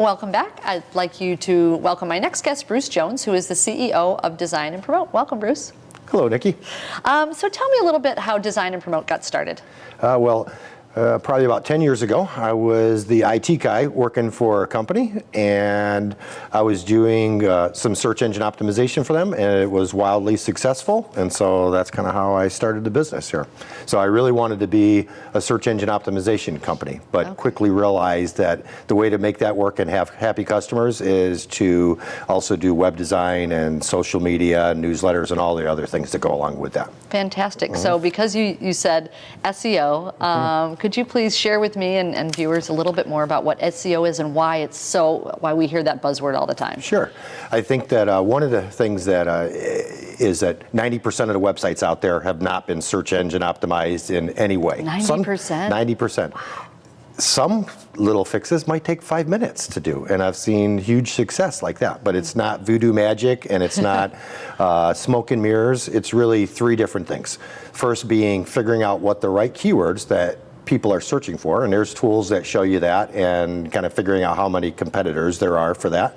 Welcome back. I'd like you to welcome my next guest, Bruce Jones, who is the CEO of Design and Promote. Welcome, Bruce. Hello, Nikki. So tell me a little bit how Design and Promote got started. Probably about 10 years ago, I was the IT guy working for a company, and I was doing some search engine optimization for them, and it was wildly successful, and so that's kind of how I started the business here. So I really wanted to be a search engine optimization company, but quickly realized that the way to make that work and have happy customers is to also do web design and social media, newsletters, and all the other things that go along with that. Fantastic. So because you said SEO, could you please share with me and viewers a little bit more about what SEO is and why we hear that buzzword all the time? Sure. I think that one of the things that is that 90% of the websites out there have not been search engine optimized in any way. 90%? 90%. Some little fixes might take 5 minutes to do, and I've seen huge success like that, but it's not voodoo magic, and it's not smoke and mirrors. It's really three different things. First being figuring out what the right keywords that people are searching for, and there's tools that show you that, and kind of figuring out how many competitors there are for that.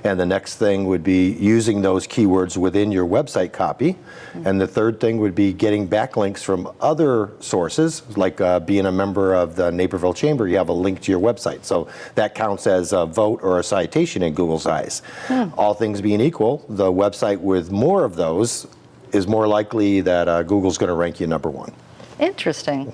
And the next thing would be using those keywords within your website copy. And the third thing would be getting backlinks from other sources, like being a member of the Naperville Chamber, you have a link to your website. So that counts as a vote or a citation in Google's eyes. All things being equal, the website with more of those is more likely that Google's going to rank you number one. Interesting.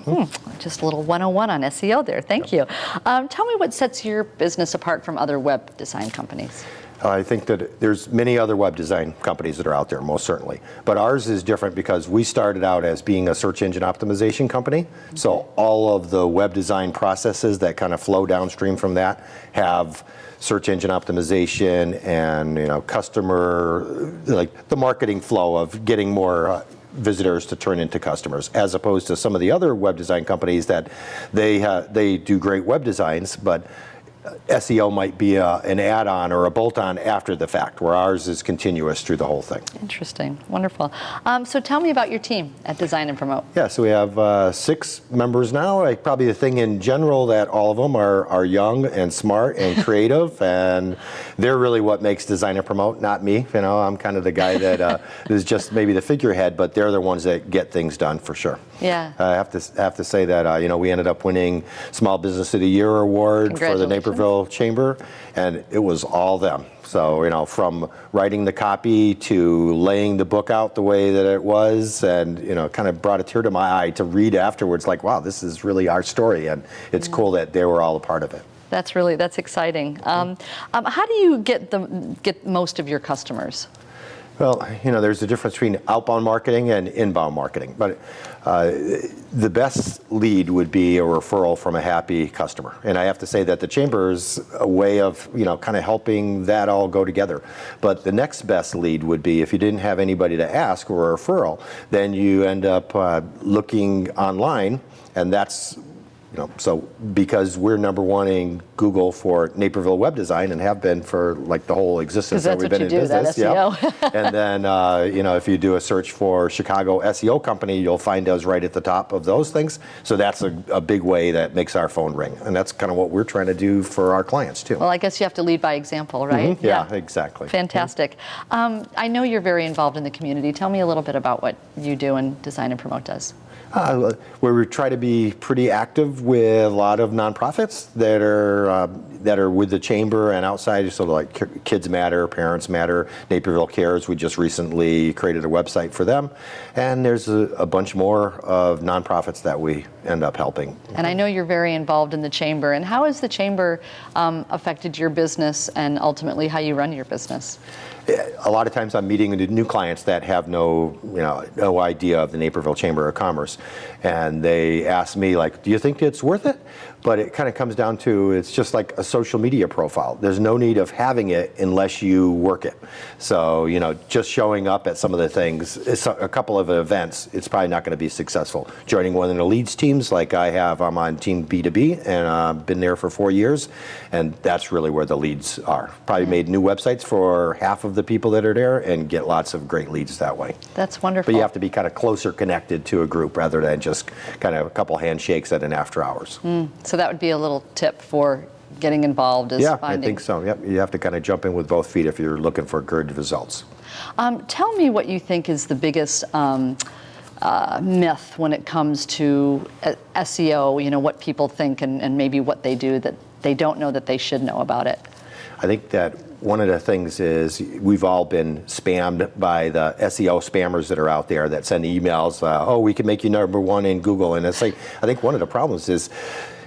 Just a little 101 on SEO there. Thank you. Tell me what sets your business apart from other web design companies. I think that there's many other web design companies that are out there, most certainly. But ours is different because we started out as being a search engine optimization company. So all of the web design processes that kind of flow downstream from that have search engine optimization and customer, like the marketing flow of getting more visitors to turn into customers, as opposed to some of the other web design companies that they do great web designs, but SEO might be an add-on or a bolt-on after the fact, where ours is continuous through the whole thing. Interesting. Wonderful. So tell me about your team at Design and Promote. Yeah, so we have 6 members now. Probably the thing in general that all of them are young and smart and creative, and they're really what makes Design and Promote, not me. I'm kind of the guy that is just maybe the figurehead, but they're the ones that get things done for sure. Yeah. I have to say that we ended up winning Small Business of the Year award for the Naperville Chamber, and it was all them. So from writing the copy to laying the book out the way that it was, and kind of brought a tear to my eye to read afterwards, like, wow, this is really our story, and it's cool that they were all a part of it. That's exciting. How do you get most of your customers? Well, there's a difference between outbound marketing and inbound marketing, but the best lead would be a referral from a happy customer. And I have to say that the Chamber is a way of, kind of helping that all go together. But the next best lead would be if you didn't have anybody to ask or a referral, then you end up looking online, and that's so because we're number one in Google for Naperville web design and have been for like the whole existence that we've been in business. That SEO. Yeah. And then if you do a search for Chicago SEO company, you'll find us right at the top of those things. So that's a big way that makes our phone ring, and that's kind of what we're trying to do for our clients too. Well, I guess you have to lead by example, right? Yeah, exactly. Fantastic. I know you're very involved in the community. Tell me a little bit about what you do and Design and Promote does. Where we try to be pretty active with a lot of nonprofits that are with the Chamber and outside, so like Kids Matter, Parents Matter, Naperville Cares. We just recently created a website for them, and there's a bunch more of nonprofits that we end up helping. And I know you're very involved in the Chamber. And how has the Chamber affected your business and ultimately how you run your business? A lot of times I'm meeting new clients that have no idea of the Naperville Chamber of Commerce, and they ask me, like, do you think it's worth it? But it kind of comes down to, it's just like a social media profile. There's no need of having it unless you work it. So, just showing up at some of the things, a couple of events, it's probably not going to be successful. Joining one of the leads teams, like I'm on Team B2B, and I've been there for 4 years, and that's really where the leads are. Probably made new websites for half of the people that are there and get lots of great leads that way. That's wonderful. But you have to be kind of closer connected to a group rather than just kind of a couple handshakes at an after hours. So that would be a little tip for getting involved is Yeah, finding. I think so. Yep, you have to kind of jump in with both feet if you're looking for good results. Tell me what you think is the biggest myth when it comes to SEO, what people think and maybe what they do that they don't know that they should know about it. I think that one of the things is we've all been spammed by the SEO spammers that are out there that send emails, we can make you #1 in Google. And it's like, I think one of the problems is,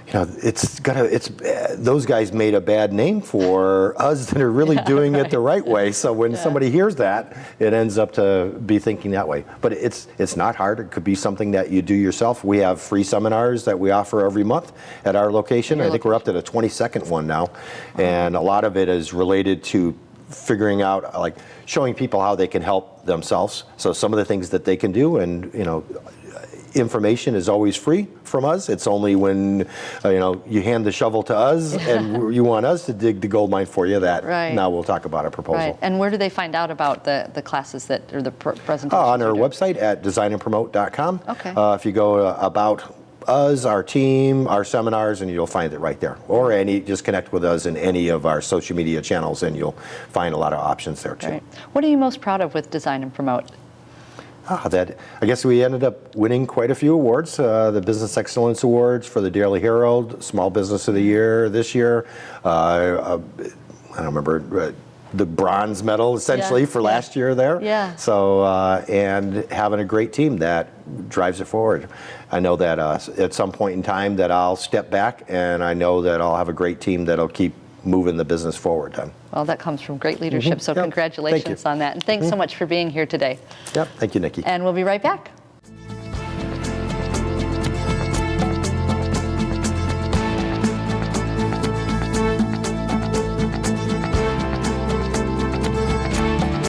those guys made a bad name for us that are really doing it the right way. So when somebody hears that, it ends up to be thinking that way. But it's not hard. It could be something that you do yourself. We have free seminars that we offer every month at our location. I think we're up to the 22nd one now. And a lot of it is related to figuring out, like showing people how they can help themselves. So some of the things that they can do, and information is always free from us. It's only when you hand the shovel to us and you want us to dig the gold mine for you that now we'll talk about a proposal. Right. And where do they find out about the classes or the presentations? On our website at designandpromote.com. Okay. If you go about us, our team, our seminars, and you'll find it right there. Or just connect with us in any of our social media channels and you'll find a lot of options there too. Right. What are you most proud of with Design and Promote? I guess we ended up winning quite a few awards. The Business Excellence Awards for the Daily Herald, Small Business of the Year this year. I don't remember, the bronze medal essentially for last year there. Yeah. So, and having a great team that drives it forward. I know that at some point in time that I'll step back, and I know that I'll have a great team that'll keep moving the business forward then. Well, that comes from great leadership, so Yep. congratulations on that. And thanks so much for being here today. Yep, thank you, Nikki. And we'll be right back.